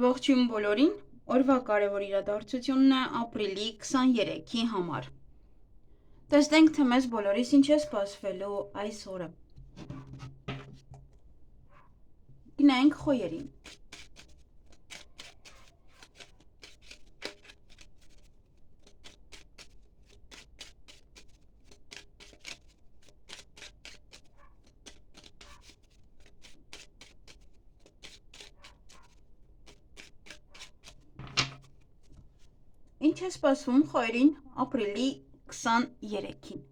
Ողջույն բոլորին, օրվա կարևոր իրադարձությունն է ապրիլի 23-ի համար։ Տեսնենք, թե մեզ բոլորիս ինչ է սպասվելու այս օրը։ Գնանք խոյերին։ Ինչ է սպասվում խոյերին ապրիլի 23-ին։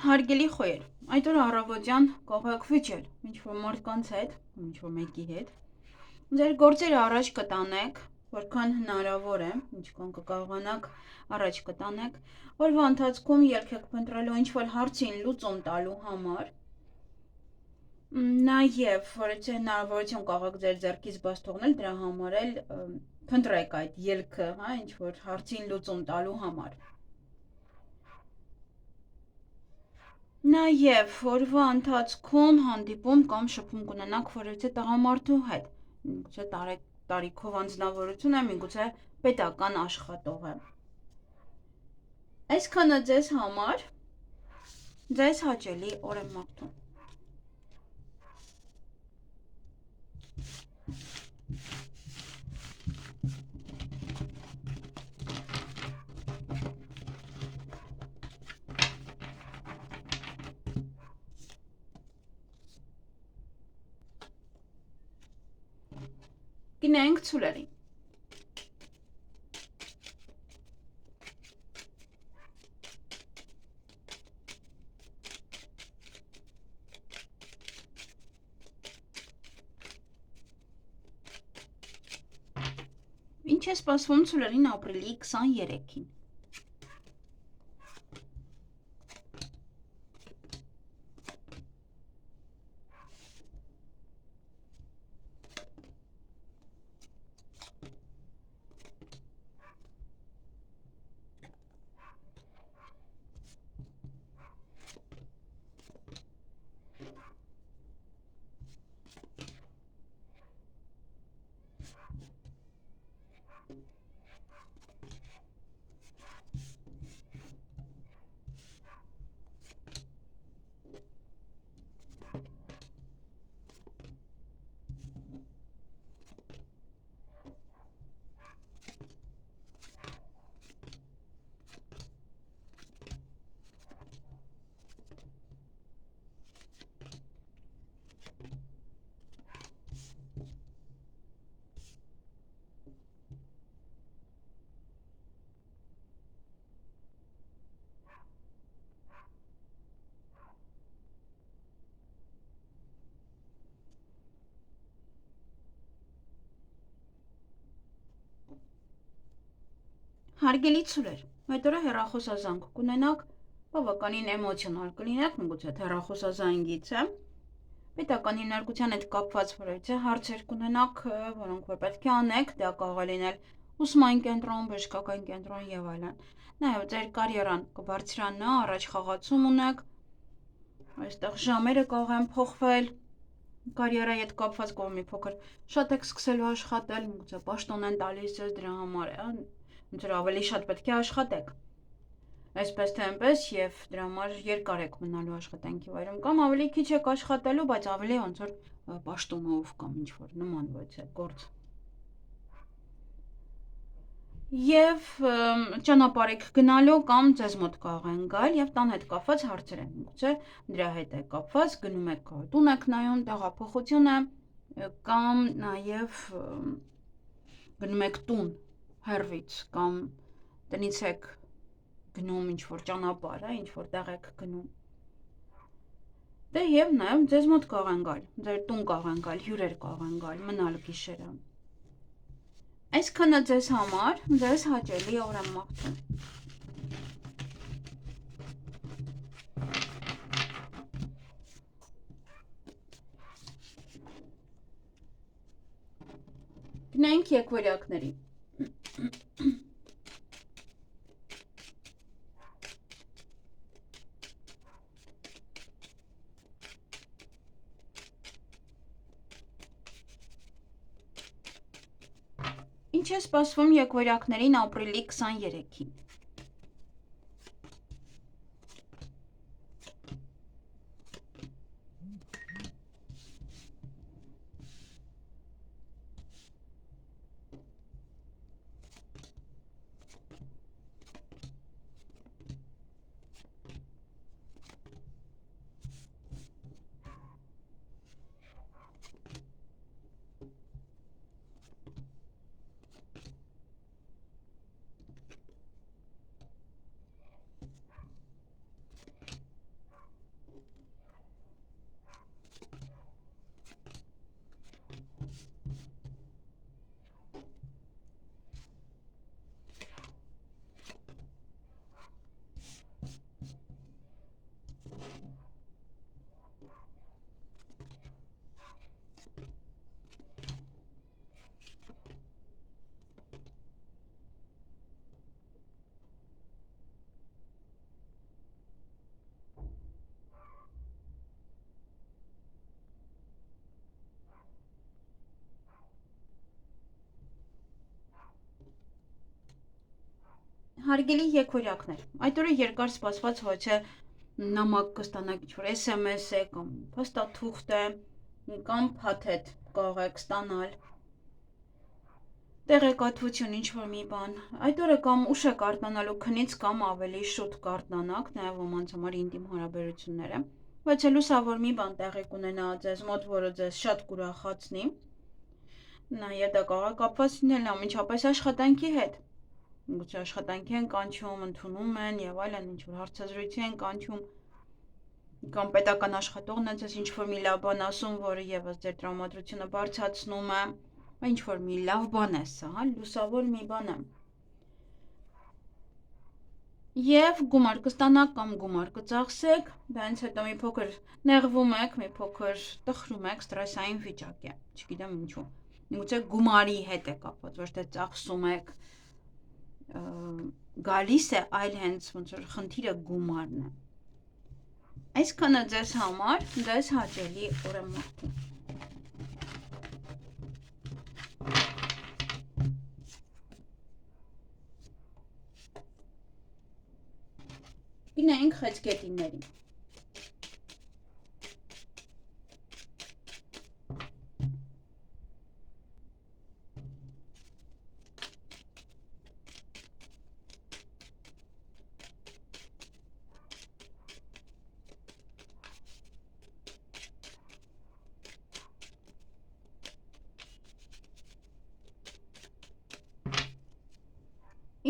Հարգելի խոյեր, այդ օր առավոտյան կարող վիճել ինչ-որ մարդկանց հետ, ինչ-որ մեկի հետ, ձեր գործերը առաջ կտանեք, որքան հնարավոր է, ինչքան կկարողանաք առաջ կտանեք, օրվա ընթացքում ելք եք փնտրելու ինչ-որ հարցին լուծում տալու համար, նաև, որից հնարավորություն կարող եք ձեր ձեռքից բաց թողնել, դրա համար էլ փնտրեք այդ ելքը, ինչ-որ հարցին լուծում տալու համար։ Նաև օրվա ընթացքում հանդիպում կամ շփում կունենաք որևէ տղամարդու հետ, միգուցե տարիքով անձնավորություն է, միգուցե պետական աշխատող է։ Այսքանը ձեզ համար, ձեզ հաճելի օր եմ մաղթում։ Գնանք ցուլերին։ Ինչ է սպասվում ցուլերին ապրիլի 23-ին։ Հարգելի ցուլեր, այդ օրը հեռախոսազանգ կունենաք, բավականին էմոցիոնալ կլինեք, միգուցե հեռախոսազանգից է, պետական հիմնարկության հետ կապված որևէ հարցեր կունենաք, որոնք որ պետք է անեք, դա կարող է լինել ուսման կենտրոն, բժշկական կենտրոն եւ այլն։ Նաեւ ձեր կարիերան կբարձրանա, առաջ խաղացում ունեք, այստեղ ժամերը կարող են փոխվել, կարիերայի հետ կապված կարող մի փոքր շատ եք սկսելու աշխատել, միգուցե պաշտոն են տալիս ձեզ դրա համար, ոնց որ ավելի շատ պետք է աշխատեք։ այսպես թե այնպես եւ դրա համար երկար եք մնալու աշխատանքի վայրում կամ ավելի քիչ եք աշխատելու, բայց ավելի ոնց որ պաշտոնով կամ ինչ որ նման ոչ է գործ։ Եվ ճանապարհ եք գնալու կամ ձեզ մոտ կարող են գալ եւ տան հետ կապված հարցեր են, գուցե դրա հետ է կապված, գնում եք տուն եք նայում, տեղափոխություն է կամ նաեւ գնում եք տուն հեռվից կամ տնից եք գնում ինչ որ ճանապարհ է, ինչ որ տեղ եք գնում։ Դե եւ նաեւ ձեզ մոտ կարող են գալ, ձեր տուն կարող են գալ, հյուրեր կարող են գալ, մնալ գիշերը։ Այսքանը ձեզ համար, ձեզ հաճելի օր եմ մաղթում։ Գնանք եկվորյակների։ Ինչ է սպասվում եկվորյակներին ապրիլի 23-ին։ Հարգելի եկվորյակներ, այդ օրը երկար սպասված ոչ է նամակ կստանաք ինչ-որ SMS է կամ փաստաթուղթ է կամ փաթեթ կարող եք ստանալ տեղեկատվություն ինչ-որ մի բան։ Այդ օրը կամ ուշ եք արթնանալու քնից կամ ավելի շուտ կարթնանաք, նաև ոմանց համար ինտիմ հարաբերություններ է, բայց լուսավոր մի բան տեղի կունենա ձեզ մոտ, որը ձեզ շատ կուրախացնի։ Նաև դա կարող է կապված լինել անմիջապես աշխատանքի հետ։ Գուցե աշխատանքի են կանչում, ընդունում են եւ այլն, ինչ որ հարցազրույցի են կանչում կամ պետական աշխատողն է ձեզ ինչ որ մի լավ բան ասում, որը եւս ձեր տրամադրությունը բարձրացնում է, ինչ որ մի լավ բան է սա, հա, լուսավոր մի բան է։ Եվ գումար կստանաք կամ գումար կծախսեք, դրանից հետո մի փոքր նեղվում եք, մի փոքր տխրում եք, ստրեսային վիճակ է, չգիտեմ ինչու։ Գուցե գումարի հետ է կապված, ոչ թե ծախսում եք գալիս է, այլ հենց ոնց որ խնդիրը գումարն է։ Այսքանը ձեզ համար, ձեզ հաճելի օր եմ մաղթում։ Գնանք խեցգետիններին։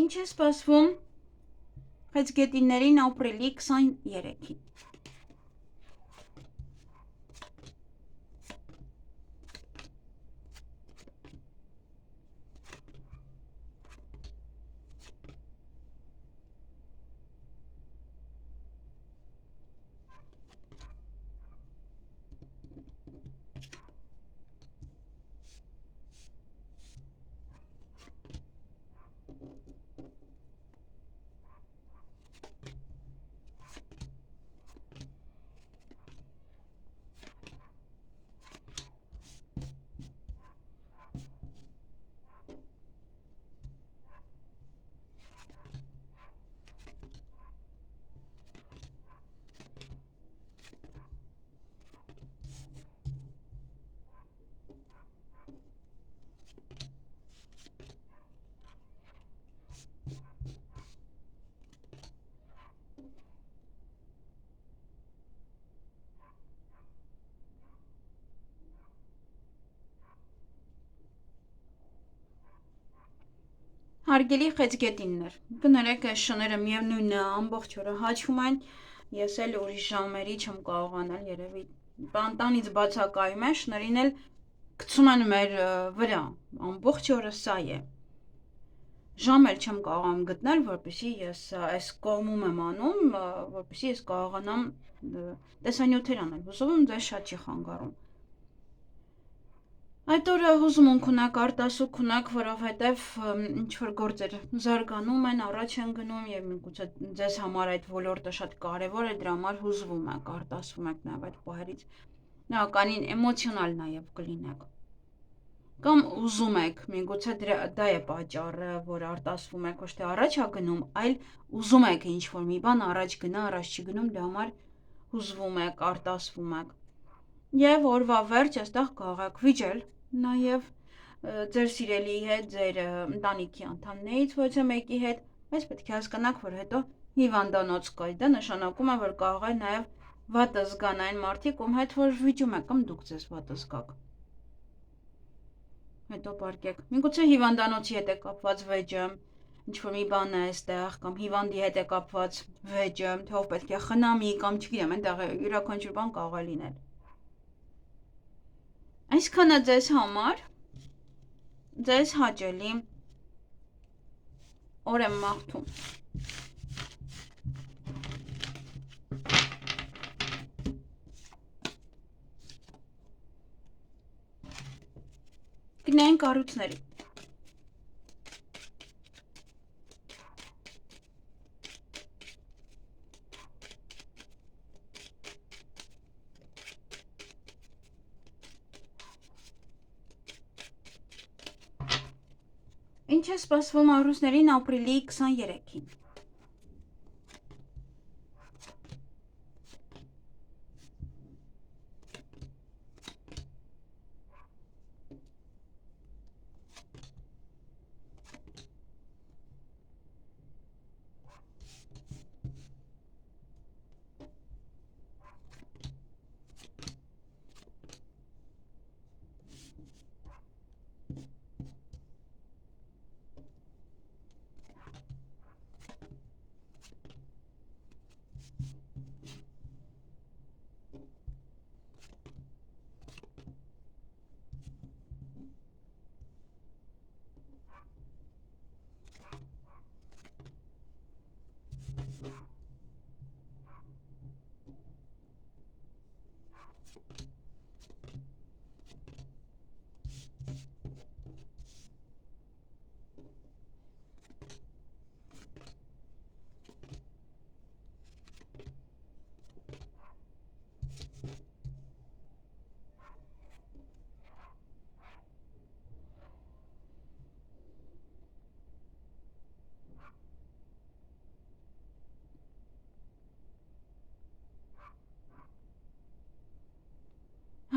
Ինչ է սպասվում խեցգետիններին ապրիլի 23-ին։ Հարգելի խեցգետիններ, կներեք այս շները միևնույնն է ամբողջ օրը հաչվում են, ես էլ ուրիշ ժամերի չեմ կարողանալ երևի տանտանից բացակայում են, շներին էլ գցում են մեր վրա, ամբողջ օրը սա է։ Ժամ էլ չեմ կարողանում գտնել, որպեսզի ես այս կողմում եմ անում, որպեսզի ես կարողանամ տեսանյութեր անել, հուսով եմ ձեզ շատ չի խանգարում։ Այդ օրը հուզմունք ունեք, արտասուք ունեք, որովհետև ինչ-որ գործեր զարգանում են, առաջ են գնում և միգուցե ձեզ համար այդ ոլորտը շատ կարևոր է, դրա համար հուզվում եք, արտասվում եք նաև այդ պահերից, նույնականին էմոցիոնալ նաև կլինեք։ Կամ ուզում եք, միգուցե դա է պատճառը, որ արտասվում եք, ոչ թե առաջ է գնում, այլ ուզում եք ինչ-որ մի բան առաջ գնա, առաջ չի գնում, դրա համար հուզվում եք, արտասվում եք։ Եվ օրվա վերջ այստեղ կարող եք վիճել նաև ձեր սիրելիի հետ, ձեր ընտանիքի անդամներից ոչ մեկի հետ, բայց պետք է հասկանաք, որ հետո հիվանդանոց կա, դա նշանակում է, որ կարող է նաև վատը զգան այն մարդիկ, ում հետ որ վիճում եք, կամ դուք ձեզ վատը զգաք։ Հետո պարկեք, միգուցե հիվանդանոցի հետ է կապված վեճը, ինչ-որ մի բան է այստեղ, կամ հիվանդի հետ է կապված վեճը, թե ով պետք է խնամի, կամ չգիտեմ, այնտեղ յուրաքանչյուր բան կարող է լինել։ Այսքանը ձեզ համար, ձեզ հաճելի օր եմ մաղթում։ Գնային կառույցների։ Ինչ է սպասվում ամրոցներին ապրիլի 23-ին։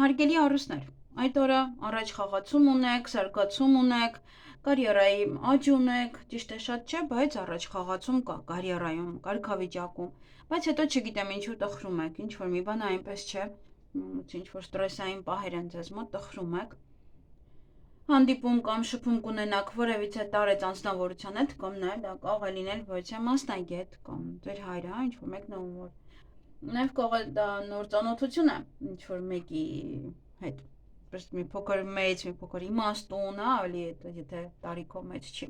Հարգելի առուսներ, այդ օրը առաջ խաղացում ունեք, զարգացում ունեք, կարիերայի աճ ունեք, ճիշտ է շատ չէ, բայց առաջ խաղացում կա կարիերայում, կարգավիճակում, բայց հետո չգիտեմ ինչու տխրում եք, ինչ-որ մի բան այնպես չէ, ինչ-որ ստրեսային պահեր են ձեզ մոտ, տխրում եք, հանդիպում կամ շփում կունենաք որևիցե տարեց անձնավորության հետ, կամ նաև դա կարող է լինել որևիցե մասնագետ կամ ձեր հայրը, ինչ-որ մեկն ում որ Նաև կարող է դա նոր ծանոթություն է ինչ-որ մեկի հետ, պրստ մի փոքր մեծ, մի փոքր իմաստուն, ավելի եթե տարիքով մեծ չի։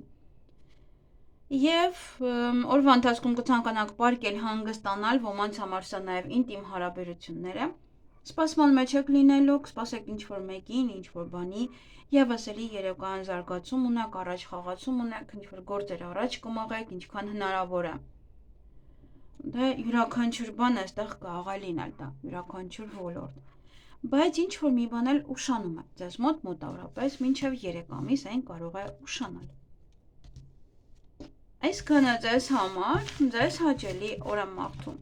Եվ օրվա ընթացքում կցանկանաք պարկել հանգստանալ, ոմանց համար սա նաև ինտիմ հարաբերություններ է։ Սպասման մեջ եք լինելու, կսպասեք ինչ-որ մեկին, ինչ-որ բանի, եւս էլի երեկոյան զարգացում ունեք, առաջ խաղացում ունեք, ինչ-որ գործեր առաջ կմաղեք, ինչքան հնարավոր է։ Դա յուրաքանչյուր բան այստեղ կարող է լինել, դա յուրաքանչյուր ոլորտ։ Բայց ինչ-որ մի բան էլ ուշանում է ձեզ մոտ մոտավորապես մինչև 3 ամիս այն կարող է ուշանալ։ Այսքանը ձեզ համար, ձեզ հաճելի օր եմ մաղթում։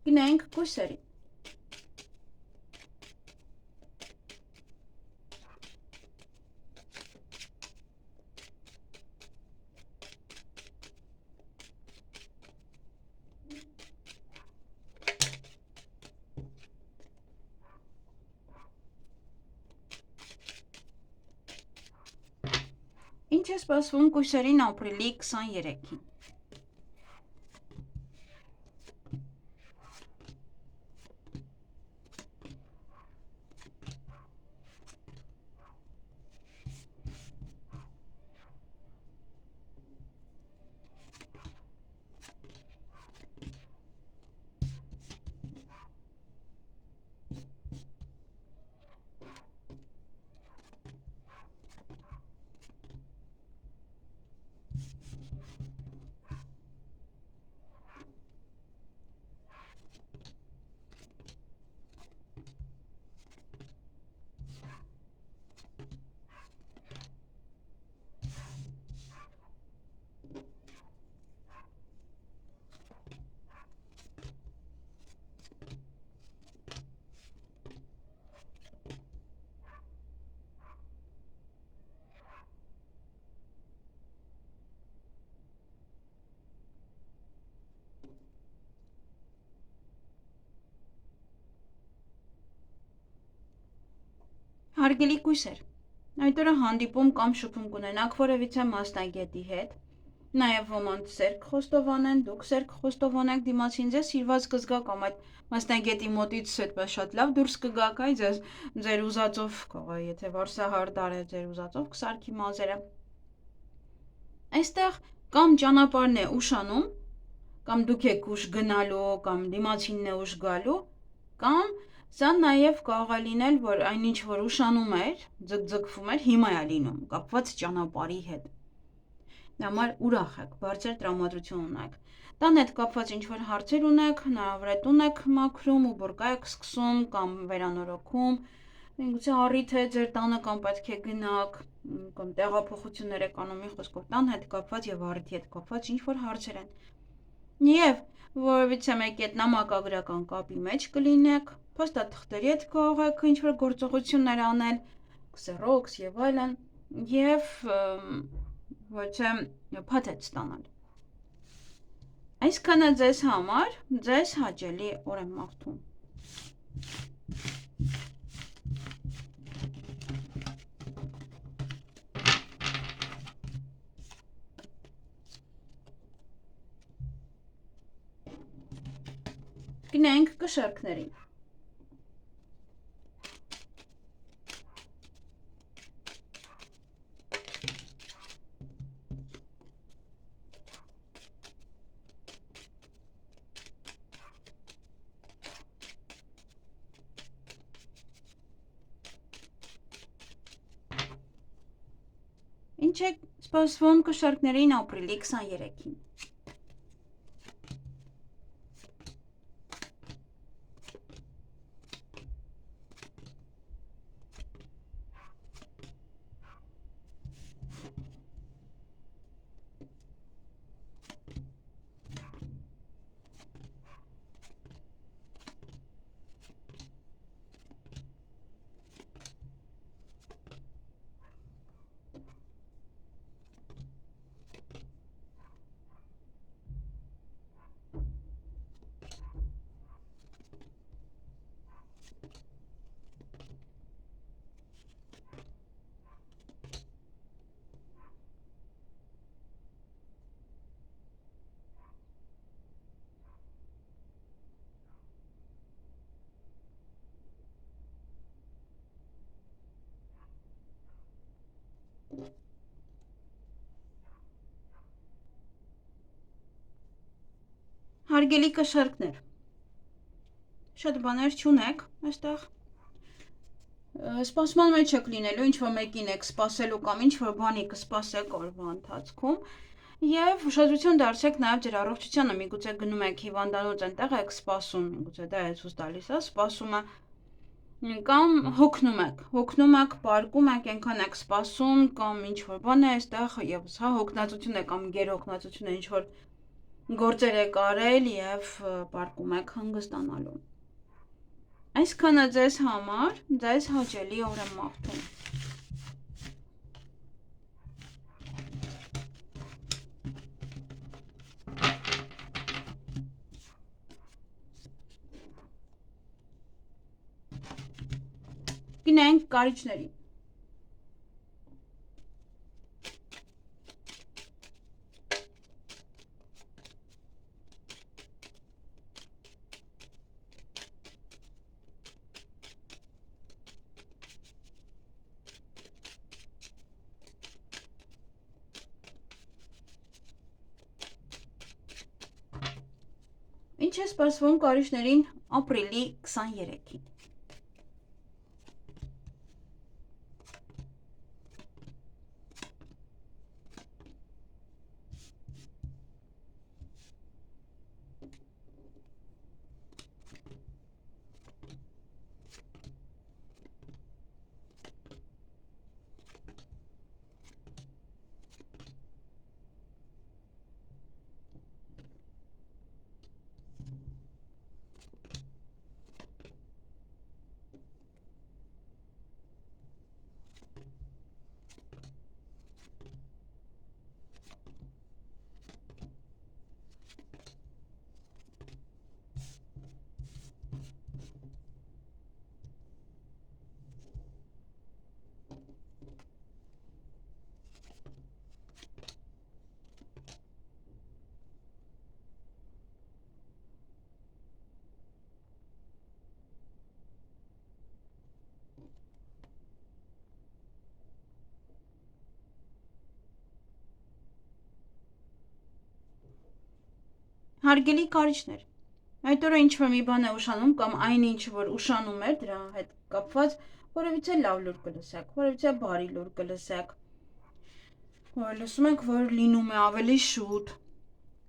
Գնանք կուրսերի։ Ինչ է սպասվում կույսերին ապրիլի 23-ին։ Հարգելի կույսեր, այդ օրը հանդիպում կամ շփում կունենաք որևիցե մասնագետի հետ, նաև ոմանց սերկ խոստովանեն, դուք սերկ խոստովանեք դիմացին ձեզ սիրված կզգա կամ այդ մասնագետի մոտից այդպես շատ լավ դուրս կգաք, այ ձեր ուզածով կողա, եթե վարսահարդար է ձեր ուզածով կսարքի մազերը։ Այստեղ կամ ճանապարհն է ուշանում, կամ դուք եք ուշ գնալու, կամ դիմացինն է ուշ գալու, կամ սա նաև կարող է լինել, որ այնինչ որ ուշանում էր, ձգձգվում էր, հիմա է լինում, կապված ճանապարհի հետ։ Դա համար ուրախ եք, բարձր տրամադրություն ունեք։ Տան հետ կապված ինչ-որ հարցեր ունեք, հնարավոր է տուն եք մաքրում ու բուրկա եք սկսում կամ վերանորոգում, միգուցե առիթ է ձեր տանը կամ պետք է գնաք, կամ տեղափոխություններ եք անում, մի խոսքով տան հետ կապված եւ առիթի հետ կապված ինչ-որ հարցեր են։ Եվ որևիցե մեկի հետ նամակագրական կապի մեջ կլինեք, փաստաթղթերի հետ կարող եք ինչ-որ գործողություններ անել, քսերոքս եւ այլն, եւ ոչ թե փաթեթ ստանալ։ Այսքանը ձեզ համար, ձեզ հաճելի օր եմ մաղթում։ Գնանք կշարքներին։ Ինչ է սպասվում կշարքներին ապրիլի 23-ին։ Հարգելի կշարքներ, շատ բաներ չունեք այստեղ, սպասման մեջ եք լինելու, ինչ-որ մեկին եք սպասելու կամ ինչ-որ բանի կսպասեք օրվա ընթացքում եւ ուշադրություն դարձրեք նաեւ ձեր առողջությանը, միգուցե գնում եք հիվանդանոց այնտեղ եք սպասում, միգուցե դա է ցույց տալիս, սպասումը կամ հոգնում եք, պարկում եք, այնքան եք սպասում կամ ինչ-որ բան է այստեղ եւս հա հոգնածություն է կամ գերհոգնածություն է ինչ-որ գործեր եք արել եւ պարկում եք հանգստանալու։ Այսքանը ձեզ համար, ձեզ հաճելի օր եմ մաղթում։ Գնանք կարիճներին։ Ինչ է սպասվում կարիճներին ապրիլի 23-ին։ Հարգելի կարիճներ, այդ օրը ինչ-որ մի բան է ուշանում կամ այն ինչ որ ուշանում էր դրա հետ կապված, որևիցե լավ լուր կլսեք, որևիցե բարի լուր կլսեք, որ լսում եք, որ լինում է ավելի շուտ,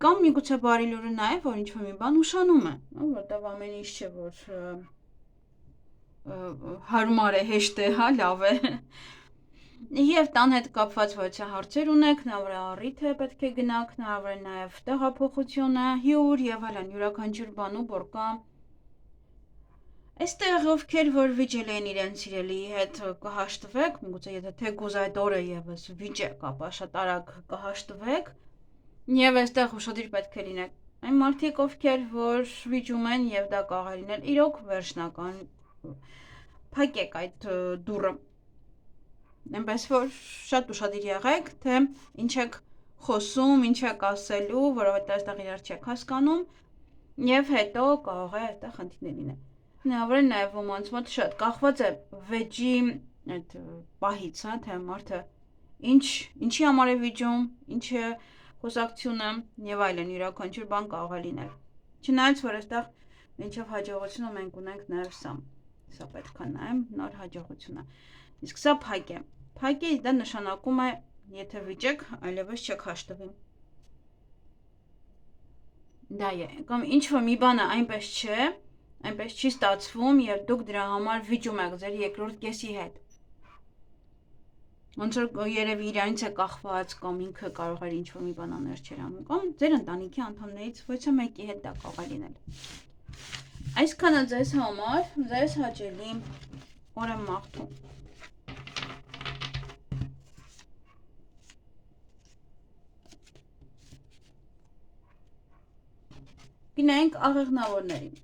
կամ միգուցե բարի լուրը նա է, որ ինչ-որ մի բան ուշանում է, որտեղ ամեն ինչ չէ, որ հարմար է, հեշտ է, հա, լավ է։ Եվ տան հետ կապված որևէ հարցեր ունեք, հնարավոր է առիթ է պետք է գնաք, հնարավոր է նաև տեղափոխություն է, հյուր եւ այլն, յուրաքանչյուր բան ու բոր կա։ Այստեղ ովքեր որ վիճել են իրենց սիրելիի հետ կհաշտվեք, միգուցե եթե թեկուզ այդ օրը եւս վիճ է կապ, շատ արագ կհաշտվեք, եւ այստեղ ուշադիր պետք է լինեք։ Այն մարդիկ, ովքեր որ վիճում են եւ դա կարող է լինել իրոք վերջնական, փակեք այդ դուռը։ Այնպես որ շատ ուշադիր եղեք, թե ինչ եք խոսում, ինչ եք ասելու, որովհետև այստեղ իրար չեք հասկանում, եւ հետո կարող է այստեղ խնդիրներ լինել։ Հնարավոր է նաեւ ոմանց մոտ շատ կախված է վեճի այդ պահից, հա, թե մարդը ինչի համար է վիճում, ինչ է խոսակցությունը եւ այլն, յուրաքանչյուր բան կարող է լինել։ Չնայած որ այստեղ մինչեւ հաջողությունը մենք ունենք նաեւ սա պետք է նայեմ, նոր հաջողությունը։ Իսկ սա փակ է։ Փակ է, դա նշանակում է, եթե վիճեք, այլևս չեք հաշտվի։ Դա է, կամ ինչ-որ մի բանը այնպես չէ, այնպես չի ստացվում եւ դուք դրա համար վիճում եք ձեր երկրորդ կեսի հետ։ Ոնց որ երևի իրանից է կախված կամ ինքը կարող էր ինչ-որ մի բան աներ չէր անում, կամ ձեր ընտանիքի անդամներից ոչ մեկի հետ դա կարող է լինել։ Այսքանը ձեզ համար, ձեզ հաճելի օր եմ մաղթում։ Գնանք աղեղնավորներին։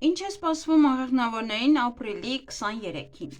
Ինչ է սպասվում աղեղնավորներին ապրիլի 23-ին։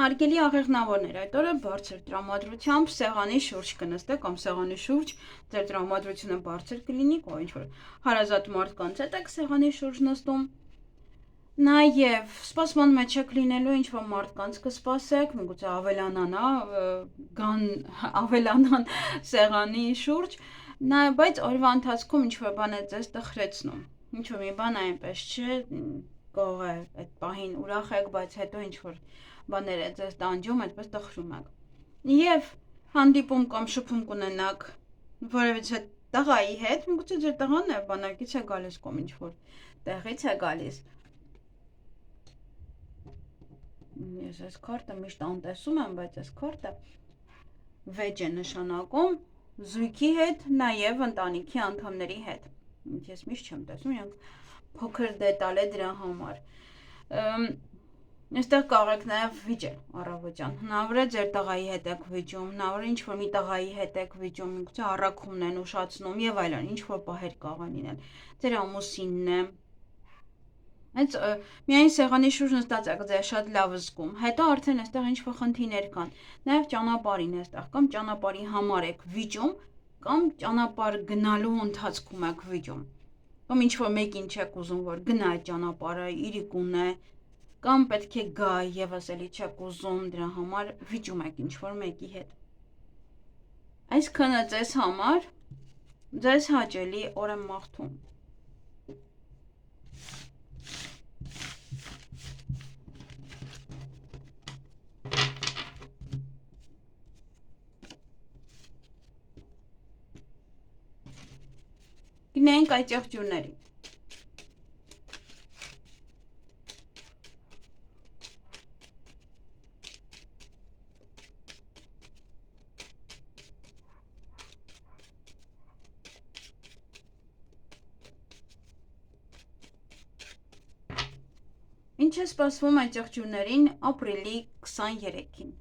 Հարգելի աղեղնավորներ, այդ օրը բարձր տրամադրությամբ սեղանի շուրջ կնստեք կամ սեղանի շուրջ ձեր տրամադրությունը բարձր կլինի, կամ ինչ-որ հարազատ մարդկանց հետ եք սեղանի շուրջ նստում։ Նաև սպասման մեջ եք լինելու ինչ-որ մարդկանց կսպասեք, միգուցե ավելանան սեղանի շուրջ, բայց օրվա ընթացքում ինչ-որ բան է ձեզ տխրեցնում, ինչ-որ մի բան այնպես չէ, կարող է այդ պահին ուրախ եք, բայց հետո ինչ-որ բաներ է ձեզ տանջում, այդպես տխրում եք։ Եվ հանդիպում կամ շփում կունենաք որևիցե տղայի հետ, միգուցե ձեր տղան է բանակից է գալիս կամ ինչ-որ տեղից է գալիս։ Ես այս քարտը միշտ անտեսում եմ, բայց այս քարտը վեճ է նշանակում զույգի հետ, նաև ընտանիքի անդամների հետ։ Ես միշտ չեմ տեսնում, իրանք փոքր դետալ է դրա համար։ Այստեղ կարող եք նաև վիճել առավոտյան։ Հնարավոր է ձեր տղայի հետ եք վիճում, հնարավոր է ինչ-որ մի տղայի հետ եք վիճում, միգուցե առաքումն են ուշացնում եւ այլն, ինչ-որ պահեր կարող են լինել։ Ձեր ամուսինն է։ Այդ միայն սեղանի շուրջ նստած եք, ձեզ շատ լավ զգում։ Հետո արդեն այստեղ ինչ-որ խնդիրներ կան։ Նաև ճանապարհին այստեղ կամ ճանապարհի համար եք վիճում, կամ ճանապարհ գնալու ընթացքում եք վիճում։ Կամ ինչ-որ մեկին չեք ուզում, որ գնա այդ ճանապարհը, իրիկուն է, կամ պետք է գա եւս էլի չեք ուզում, դրա համար վիճում եք ինչ-որ մեկի հետ։ Այսքանը ձեզ համար, ձեզ հաճելի օր եմ մաղթում։ Գնանք այդ եղջյուրներին։ Ինչ է սպասվում այդ եղջյուրներին ապրիլի 23-ին։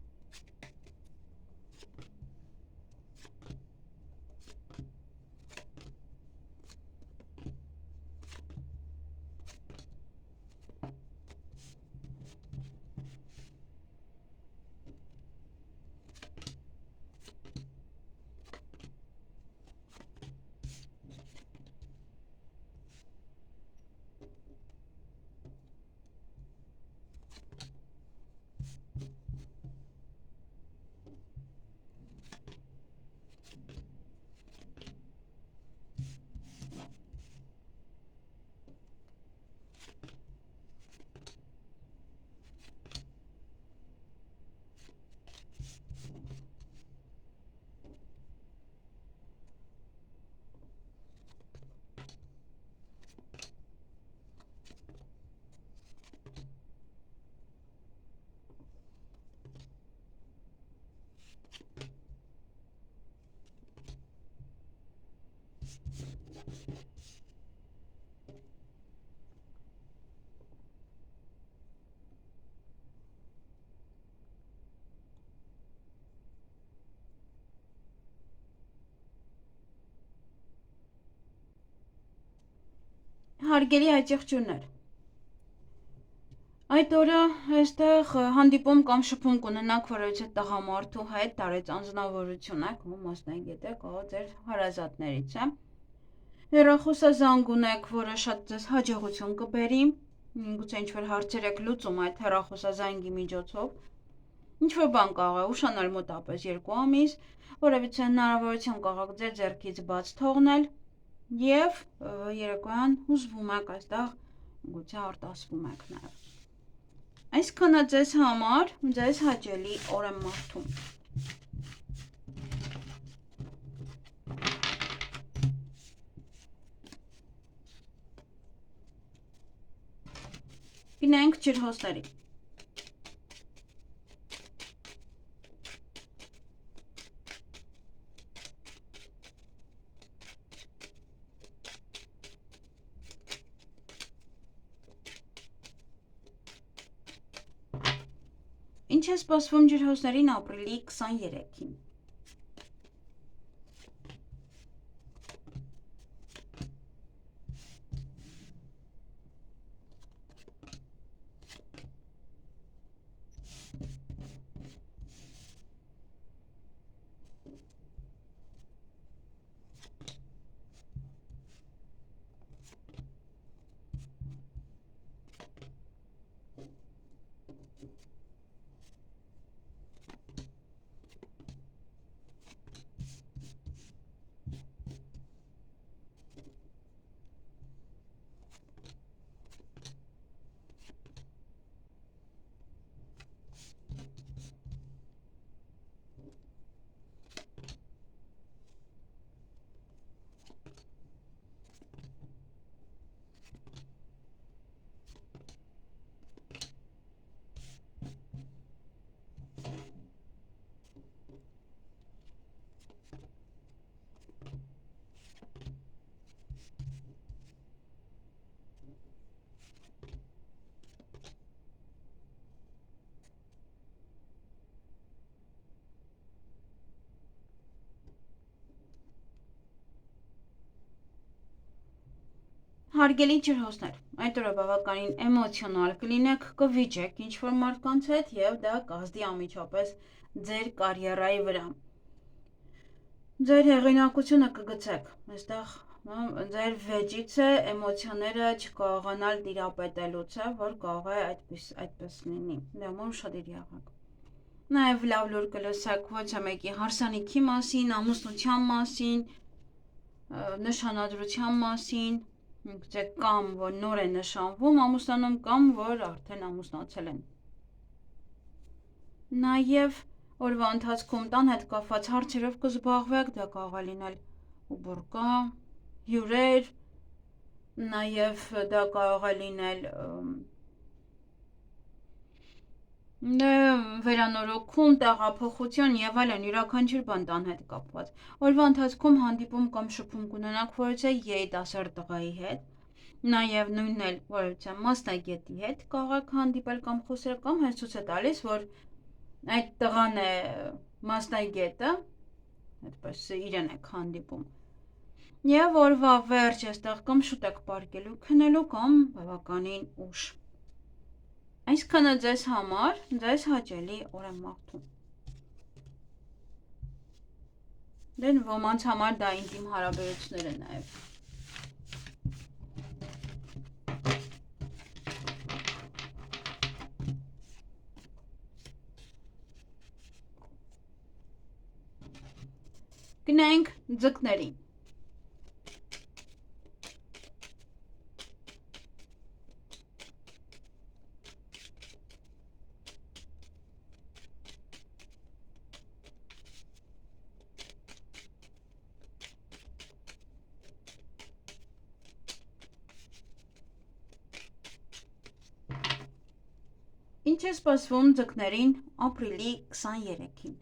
Հարգելի այդ եղջյուրներ։ Այդ օրը այստեղ հանդիպում կամ շփում կունենաք որևիցե տղամարդու հետ, տարեց անձնավորություն եք, ու մասնագետ եք, ահա ձեր հարազատներից է։ Հեռախոսազանգ ունեք, որը շատ ձեզ հաջողություն կբերի, միգուցե ինչ-որ հարցեր եք լուծում այդ հեռախոսազանգի միջոցով։ Ինչ-որ բան կարող է ուշանալ մոտապես 2 ամիս, որևիցե հնարավորություն կարող ձեր ձեռքից բաց թողնել եւ երեկոյան հուզվում եք այստեղ, գուցե արտասվում եք նաեւ։ Այսքանը ձեզ համար, ձեզ հաճելի օր եմ մաղթում։ Գնանք ջրհոսների։ Ինչ է սպասվում ջրհոսներին ապրիլի 23-ին։ Հարգելի ջրհոսներ, այդ օրը բավականին էմոցիոնալ կլինեք, կվիճեք ինչ-որ մարդկանց հետ և դա կազդի անմիջապես ձեր կարիերայի վրա։ Ձեր հեղինակությունը կգցեք, այստեղ ձեր վեճից է էմոցիաները չկարողանալ տիրապետելուց է, որ կարող է այդպես լինի, դա մոմ շատիր եղեք։ Նաև լավ լուր կլսեք ոչ մեկի հարսանիքի մասին, ամուսնության մասին, նշանադրության մասին, կամ որ նոր է նշանվում ամուսնանում կամ որ արդեն ամուսնացել են։ Նաև օրվա ընթացքում տան հետ կապված հարցերով կզբաղվեք, դա կարող է լինել ուբորկա, հյուրեր, նաև դա կարող է լինել վերանորոգում, տեղափոխություն եւ այլն յուրաքանչյուր բան տան հետ կապված։ Օրվա ընթացքում հանդիպում կամ շփում կունենաք որևէ երիտասարդ տղայի հետ, նաև նույնն էլ որևէ մասնագետի հետ կարող եք հանդիպել կամ խոսել կամ հենց ցույց է տալիս, որ այդ տղան է մասնագետը, այդպես իրեն եք հանդիպում։ Եվ օրվա վերջ այստեղ կամ շուտ եք պարկելու քնելու կամ բավականին ուշ։ Այսքանը ձեզ համար, ձեզ հաճելի օր եմ մաղթում։ Դեն ոմանց համար դա ինտիմ հարաբերություններ է նաև։ Գնանք ձկներին։ Ինչ է սպասվում ձկներին ապրիլի 23-ին։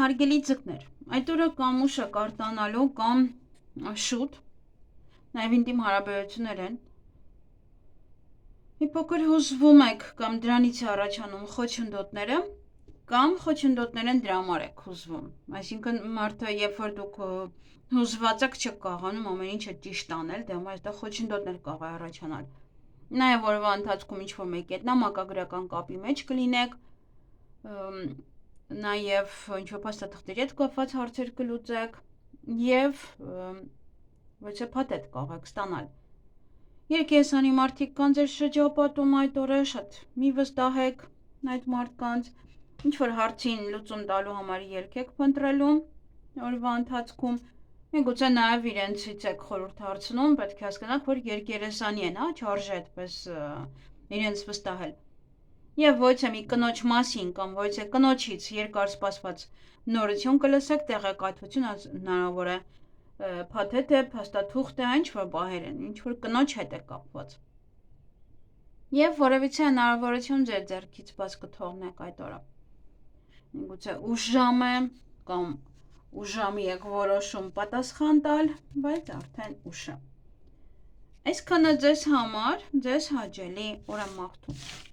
Հարգելի ձկներ, այդ օրը կամ ուշ եք արտանալու կամ շուտ, նաև ինտիմ հարաբերություններ են, մի փոքր հուզվում եք կամ դրանից է առաջանում խոչընդոտները, կամ խոչընդոտներ են դրա համար եք հուզվում, այսինքն մարդը երբ որ դուք հուզված եք չեք կարողանում ամեն ինչը ճիշտ անել, դե համար այստեղ խոչընդոտներ կարող է առաջանալ։ Նաև օրվա ընթացքում ինչ-որ մեկի հետ նամակագրական կապի մեջ կլինեք, նաև ինչ-որ փաստաթղթերի հետ կապված հարցեր կլուծեք և ոչ թե փաթեթ կարող եք ստանալ։ Երկեսանի մարդիկ կան ձեր շրջապատում այդ օրը, շատ մի վստահեք այդ մարդկանց, ինչ-որ հարցին լուծում տալու համար ելք եք փնտրելու օրվա ընթացքում, միգուցե նաև իրենցից եք խորհուրդ հարցնում, պետք է հասկանաք, որ երկերեսանի են, չարժե այդպես իրենց վստահել։ Եվ ոչ է մի կնոջ մասին կամ ոչ է կնոջից երկար սպասված նորություն կլսեք, տեղեկատվություն հնարավոր է փաթեթ է, փաստաթուղթ է, ինչ-որ բաներ են, ինչ-որ կնոջ հետ է կապված։ Եվ որևիցե հնարավորություն ձեր ձեռքից բաց կթողնեք այդ օրը։ Միգուցե ուշ ժամ է կամ ուշ ժամի եք որոշում պատասխան տալ, բայց արդեն ուշ է։ Այսքանը ձեզ համար, ձեզ հաճելի օր եմ մաղթում։